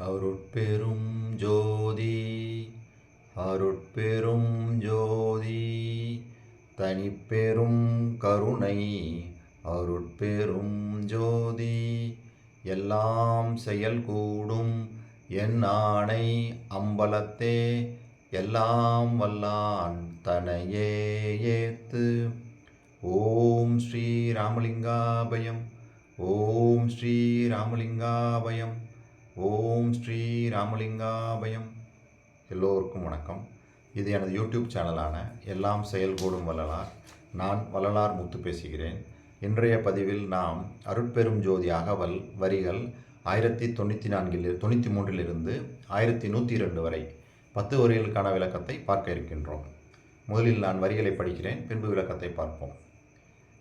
அருட்பெரும் ஜோதி அருட்பெரும் ஜோதி தனிப்பெரும் கருணை அருட்பெரும் ஜோதி எல்லாம் செயல் கூடும் என் ஆணை அம்பலத்தே எல்லாம் வல்லான் தனையே ஏத்து. ஓம் ஸ்ரீ ராமலிங்காபயம். ஓம் ஸ்ரீ ராமலிங்காபயம். ஓம் ஸ்ரீ ராமலிங்காபயம். எல்லோருக்கும் வணக்கம். இது எனது யூடியூப் சேனலான எல்லாம் செயல்கூடும் வள்ளலார். நான் வள்ளலார் முத்து பேசுகிறேன். இன்றைய பதிவில் நாம் அருட்பெரும் ஜோதி அகவல் வரிகள் 1093 1102 வரை 10 வரிகளுக்கான விளக்கத்தை பார்க்க இருக்கின்றோம். முதலில் நான் வரிகளை படிக்கிறேன், பின்பு விளக்கத்தை பார்ப்போம்.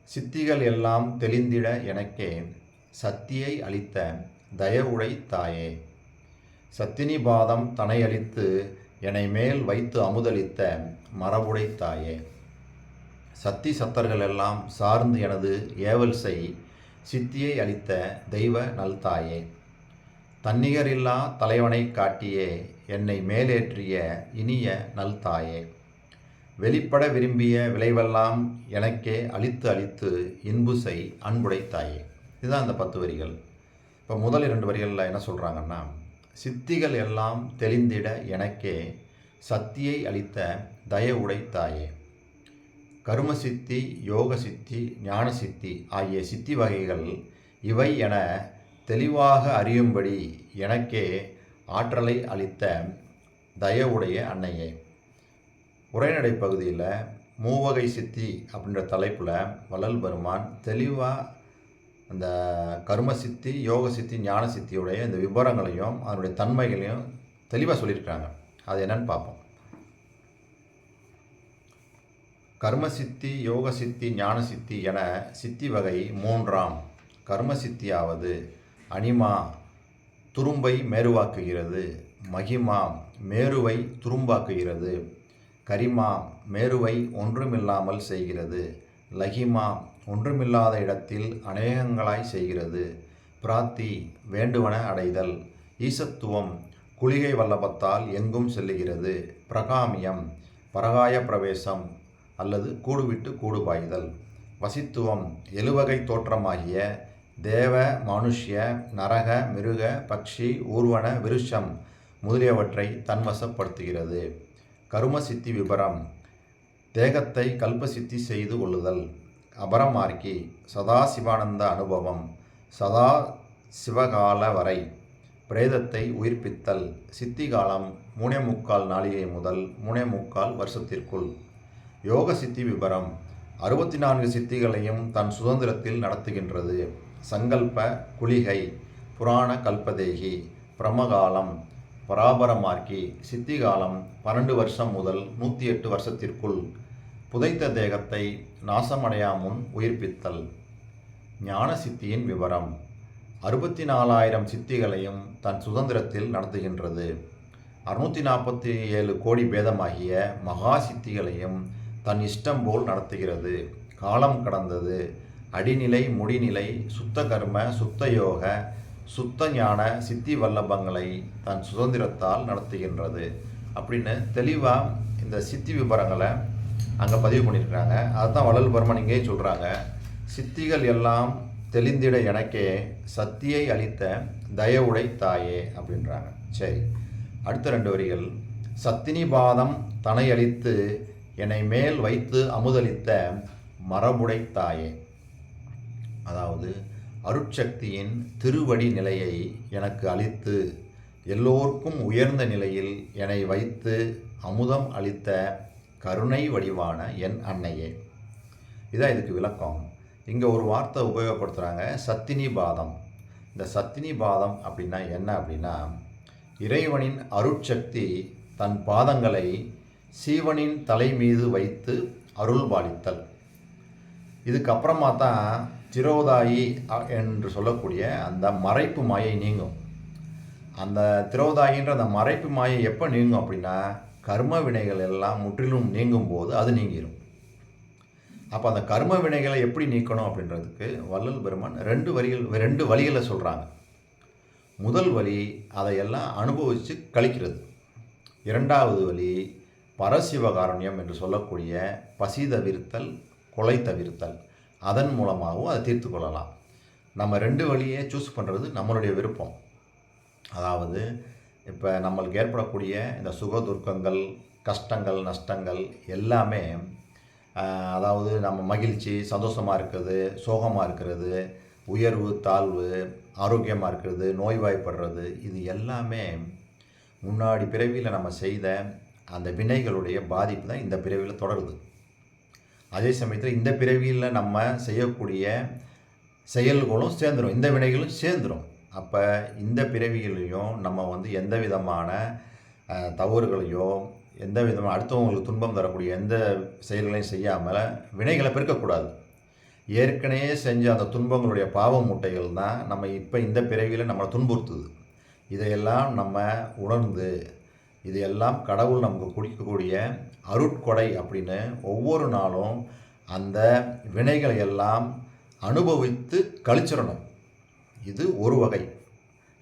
சித்திகள் எல்லாம் தெளிந்திட எனக்கே சத்தியை அளித்த தயவுடை தாயே, சத்தினி பாதம் தனை அளித்து என்னை மேல் வைத்து அமுதளித்த மரபுடை தாயே, சத்தி சத்தர்கள் எல்லாம் சார்ந்து எனது ஏவல் செய் சித்தியை அளித்த தெய்வ நல்தாயே, தன்னிகரில்லா தலைவனை காட்டியே என்னை மேலேற்றிய இனிய நல்தாயே, வெளிப்பட விரும்பிய விளைவெல்லாம் எனக்கே அளித்து அளித்து இன்பு செய் அன்புடை தாயே. இதுதான் இந்த 10 வரிகள். இப்போ முதல் 2 வரிகளில் என்ன சொல்கிறாங்கன்னா, சித்திகள் எல்லாம் தெளிந்திட எனக்கே சத்தியை அளித்த தயவுடை தாயே, கரும சித்தி, யோக சித்தி, ஞான சித்தி ஆகிய சித்தி வகைகள் இவை என தெளிவாக அறியும்படி எனக்கே ஆற்றலை அளித்த தயவுடைய அன்னையே. உரைநடை பகுதியில் மூவகை சித்தி அப்படின்ற தலைப்பில் வள்ளல் பெருமான் தெளிவாக அந்த கர்ம சித்தி, யோக சித்தி, ஞான சித்தியுடைய இந்த விவரங்களையும் அதனுடைய தன்மைகளையும் தெளிவாக சொல்லியிருக்காங்க. அது என்னன்னு பார்ப்போம். கர்ம சித்தி, யோக சித்தி, ஞான சித்தி என சித்தி வகை 3ஆம். கர்ம சித்தியாவது அனிமா துரும்பை மேருவாக்குகிறது, மகிமா மேருவை துரும்பாக்குகிறது, கரிமா மேருவை ஒன்றுமில்லாமல் செய்கிறது, லகிமா ஒன்றுமில்லாத இடத்தில் அநேகங்களாய் செய்கிறது, பிராத்தி வேண்டுவன அடைதல், ஈசத்துவம் குளிகை வல்லபத்தால் எங்கும் செல்லுகிறது, பிரகாமியம் பரகாய பிரவேசம் அல்லது கூடுவிட்டு கூடுபாய்தல், வசித்துவம் எழுவகை தோற்றமாகிய தேவ, மனுஷ்ய, நரக, மிருக, பக்ஷி, ஊர்வன, விருஷம் முதலியவற்றை தன்வசப்படுத்துகிறது, கரும சித்தி விபரம் தேகத்தை கல்பசித்தி செய்து கொள்ளுதல், அபரமார்க்கி சதாசிவானந்த அனுபவம், சதா சிவகால வரை பிரேதத்தை உயிர்ப்பித்தல், சித்தி காலம் 3.25 நாளிகை முதல் 3.25 வருஷத்திற்குள், யோக சித்தி விபரம் 64 சித்திகளையும் தன் சுதந்திரத்தில் நடத்துகின்றது, சங்கல்ப குளிகை, புராண கல்பதேகி, பிரமகாலம், பராபரமார்க்கி, சித்தி காலம் 12 வருஷம் முதல் 108 வருஷத்திற்குள், புதைத்த தேகத்தை நாசமடையாமுன் உயிர்ப்பித்தல். ஞான சித்தியின் விவரம் 64,000 சித்திகளையும் தன் சுதந்திரத்தில் நடத்துகின்றது, 647 கோடி பேதமாகிய மகா சித்திகளையும் தன் இஷ்டம் போல் நடத்துகிறது, காலம் கடந்தது, அடிநிலை, முடிநிலை, சுத்த கர்ம, சுத்த யோக, சுத்த ஞான சித்தி வல்லபங்களை தன் சுதந்திரத்தால் நடத்துகின்றது அப்படின்னு தெளிவாக இந்த சித்தி விவரங்களை அங்கே பதிவு பண்ணியிருக்கிறாங்க. அதுதான் வள்ளல் பெருமான் இங்கே சொல்கிறாங்க. சித்திகள் எல்லாம் தெளிந்திட எனக்கே சத்தியை அளித்த தயவுடை தாயே அப்படின்றாங்க. சரி, அடுத்த 2 வரிகள், சத்தினி பாதம் தனை அளித்து என்னை மேல் வைத்து அமுதளித்த மரபுடை தாயே, அதாவது அருட்சக்தியின் திருவடி நிலையை எனக்கு அளித்து எல்லோருக்கும் உயர்ந்த நிலையில் என்னை வைத்து அமுதம் அளித்த கருணை வடிவான என் அன்னையே. இதான் இதுக்கு விளக்கம். இங்கே ஒரு வார்த்தை உபயோகப்படுத்துகிறாங்க, சத்தினி பாதம். இந்த சத்தினி பாதம் அப்படின்னா என்ன அப்படின்னா, இறைவனின் அருட்சக்தி தன் பாதங்களை சீவனின் தலை மீது வைத்து அருள் பாலித்தல். இதுக்கப்புறமா தான் திரோதாயி என்று சொல்லக்கூடிய அந்த மறைப்பு மாயை நீங்கும். அந்த திரோதாயின்ற அந்த மறைப்பு மாயை எப்போ நீங்கும் அப்படின்னா, கர்ம வினைகள் எல்லாம் முற்றிலும் நீங்கும் போது அது நீங்கிடும். அப்போ அந்த கர்ம வினைகளை எப்படி நீக்கணும் அப்படின்றதுக்கு வள்ளல் பெருமான் 2 வழிகளை சொல்கிறாங்க. முதல் வழி அதையெல்லாம் அனுபவித்து கழிக்கிறது. இரண்டாவது வழி பரசிவகாருண்யம் என்று சொல்லக்கூடிய பசி தவிர்த்தல், கொலை தவிர்த்தல். அதன் மூலமாகவும் அதை தீர்த்து கொள்ளலாம். நம்ம 2 வழியே சூஸ் பண்ணுறது நம்மளுடைய விருப்பம். அதாவது இப்போ நம்மளுக்கு ஏற்படக்கூடிய இந்த சுக துர்க்கங்கள், கஷ்டங்கள், நஷ்டங்கள் எல்லாமே அதாவது நம்ம மகிழ்ச்சி, சந்தோஷமாக இருக்கிறது, சோகமாக இருக்கிறது, உயர்வு, தாழ்வு, ஆரோக்கியமாக இருக்கிறது, நோய்வாய்ப்படுறது, இது எல்லாமே முன்னாடி பிறவியில் நம்ம செய்த அந்த வினைகளுடைய பாதிப்பு தான் இந்த பிறவியில் தொடருது. அதே சமயத்தில் இந்த பிறவியில் நம்ம செய்யக்கூடிய செயல்களும் சேர்ந்துடும், இந்த வினைகளும் சேர்ந்துடும். அப்போ இந்த பிறவிகளையும் நம்ம எந்த விதமான தவறுகளையோ, எந்த விதமான அடுத்தவங்களுக்கு துன்பம் தரக்கூடிய எந்த செயல்களையும் செய்யாமல் வினைகளை பெருக்கக்கூடாது. ஏற்கனவே செஞ்ச அந்த துன்பங்களுடைய பாவ மூட்டைகள் தான் நம்ம இப்போ இந்த பிறவியில் நம்மளை துன்புறுத்துது. இதையெல்லாம் நம்ம உணர்ந்து, இதையெல்லாம் கடவுள் நமக்கு கொடுக்கக்கூடிய அருட்கொடை அப்படின்னு ஒவ்வொரு நாளும் அந்த வினைகளை எல்லாம் அனுபவித்து கழிச்சிடணும். இது ஒரு வகை.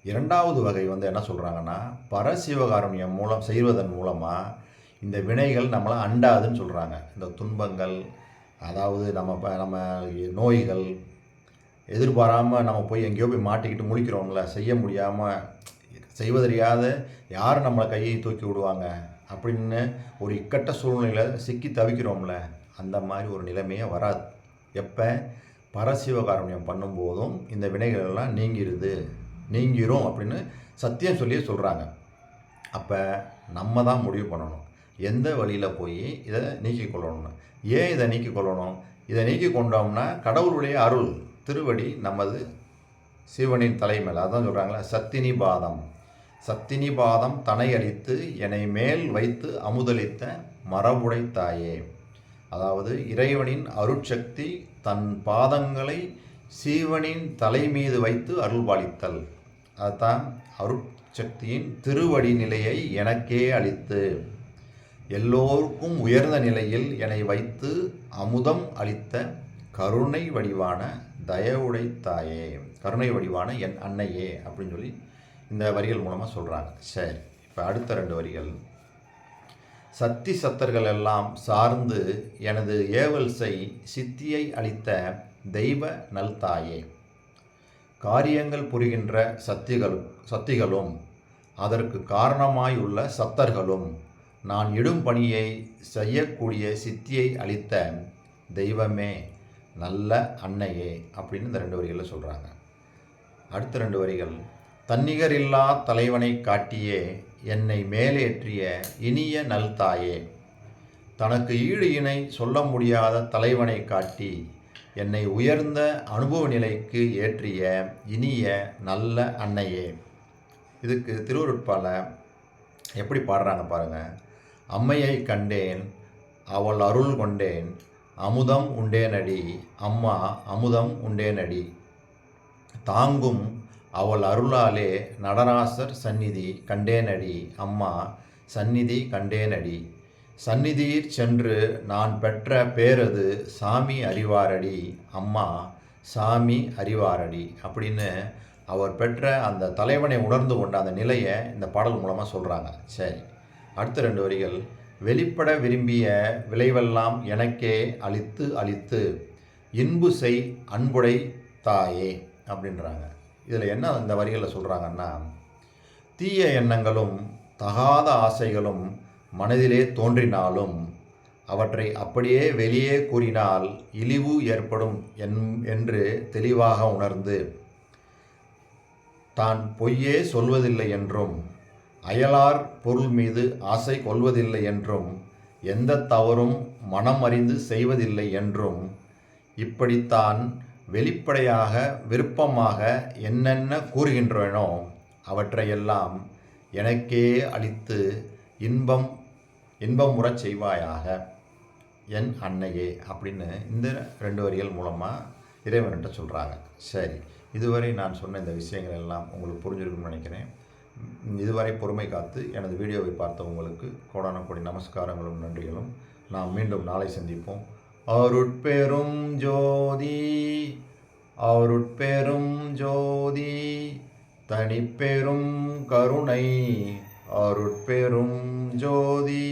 இரண்டாவது வகை என்ன சொல்கிறாங்கன்னா, பரசிவகாருண்யம் மூலம் செய்வதன் மூலமாக இந்த வினைகள் நம்மளை அண்டாதுன்னு சொல்கிறாங்க. இந்த துன்பங்கள், அதாவது நம்ம நோய்கள், எதிர்பாராமல் நம்ம போய் எங்கேயோ போய் மாட்டிக்கிட்டு முழிக்கிறோம்ல, செய்ய முடியாமல், செய்வதறியாத யார் நம்மளை கையை தூக்கி விடுவாங்க அப்படின்னு ஒரு இக்கட்ட சூழ்நிலையில் சிக்கி தவிக்கிறோம்ல, அந்த மாதிரி ஒரு நிலைமையே வராது. எப்போ பரசிவகாருண்யம் பண்ணும்போதும் இந்த வினைகள் எல்லாம் நீங்கிரும் அப்படின்னு சத்தியம் சொல்லியே சொல்கிறாங்க. அப்போ நம்ம தான் முடிவு பண்ணணும் எந்த வழியில் போய் இதை நீக்கிக் கொள்ளணும்னு. ஏன் இதை நீக்கிக் கொள்ளணும்? இதை நீக்கி கொண்டோம்னா கடவுளுடைய அருள் திருவடி நமது சிவனின் தலைமையில், அதான் சொல்கிறாங்களே சத்தினி பாதம் தனை அளித்து என்னை மேல் வைத்து அமுதளித்த மரபுடை தாயே. அதாவது இறைவனின் அருட்சக்தி தன் பாதங்களை சீவனின் தலை மீது வைத்து அருள்பாலித்தல். அதுதான் அருட்சக்தியின் திருவடி நிலையை எனக்கே அளித்து எல்லோருக்கும் உயர்ந்த நிலையில் என்னை வைத்து அமுதம் அளித்த கருணை வடிவான தயவுடை தாயே, கருணை வடிவான என் அன்னையே அப்படின்னு சொல்லி இந்த வரிகள் மூலமாக சொல்கிறாங்க. சரி, இப்போ அடுத்த 2 வரிகள். சத்தி சத்தர்கள் எல்லாம் சார்ந்து எனது ஏவல் செய் சித்தியை அளித்த தெய்வ நல்தாயே. காரியங்கள் புரிகின்ற சத்திகளும் அதற்கு காரணமாயுள்ள சத்தர்களும் நான் இடும் பணியை செய்யக்கூடிய சித்தியை அளித்த தெய்வமே, நல்ல அன்னையே அப்படின்னு இந்த 2 வரிகளில் சொல்கிறாங்க. அடுத்த 2 வரிகள். தன்னிகரில்லா தலைவனை காட்டியே என்னை மேலேற்றிய இனிய நல்தாயே. தனக்கு ஈடு இணை சொல்ல முடியாத தலைவனை காட்டி என்னை உயர்ந்த அனுபவ நிலைக்கு ஏற்றிய இனிய நல்ல அன்னையே. இதுக்கு திருவருட்பால எப்படி பாடுறாங்க பாருங்கள். அம்மையை கண்டேன், அவள் அருள் கொண்டேன், அமுதம் உண்டேனடி அம்மா, அமுதம் உண்டேனடி. தாங்கும் அவள் அருளாலே நடராசர் சந்நிதி கண்டேனடி அம்மா, சந்நிதி கண்டேனடி. சந்நிதியிற் சென்று நான் பெற்ற பேரது சாமி அறிவாரடி அம்மா, சாமி அறிவாரடி அப்படின்னு அவர் பெற்ற அந்த தலைவனை உணர்ந்து கொண்ட அந்த நிலையை இந்த பாடல் மூலமாக சொல்கிறாங்க. சரி, அடுத்த 2 வரிகள். வெளிப்பட விரும்பிய விளைவெல்லாம் எனக்கே அளித்து இன்பு செய் அன்புடை தாயே அப்படின்றாங்க. இதில் என்ன இந்த வரிகளில் சொல்கிறாங்கன்னா, தீய எண்ணங்களும் தகாத ஆசைகளும் மனதிலே தோன்றினாலும் அவற்றை அப்படியே வெளியே கூறினால் இழிவு ஏற்படும் என்று தெளிவாக உணர்ந்து தான் பொய்யே சொல்வதில்லை என்றும் அயலார் பொருள் மீது ஆசை கொள்வதில்லை என்றும் எந்த தவறும் மனம் அறிந்து செய்வதில்லை என்றும் இப்படித்தான் வெளிப்படையாக விருப்பமாக என்னென்ன கூறுகின்றனோ அவற்றையெல்லாம் எனக்கே அளித்து இன்பமுறச் செய்வாயாக என் அன்னையே அப்படின்னு இந்த 2 வரிகள் மூலமாக இறைவன்கிட்ட சொல்கிறாங்க. சரி, இதுவரை நான் சொன்ன இந்த விஷயங்கள் எல்லாம் உங்களுக்கு புரிஞ்சிருக்குன்னு நினைக்கிறேன். இதுவரை பொறுமை காத்து எனது வீடியோவை பார்த்த உங்களுக்கு கோடான கோடி நமஸ்காரங்களும் நன்றிகளும். நாம் மீண்டும் நாளை சந்திப்போம். அருட்பெரும் ஜோதி, அருட்பெரும் ஜோதி தனிப்பெரும் கருணை அருட்பெரும் ஜோதி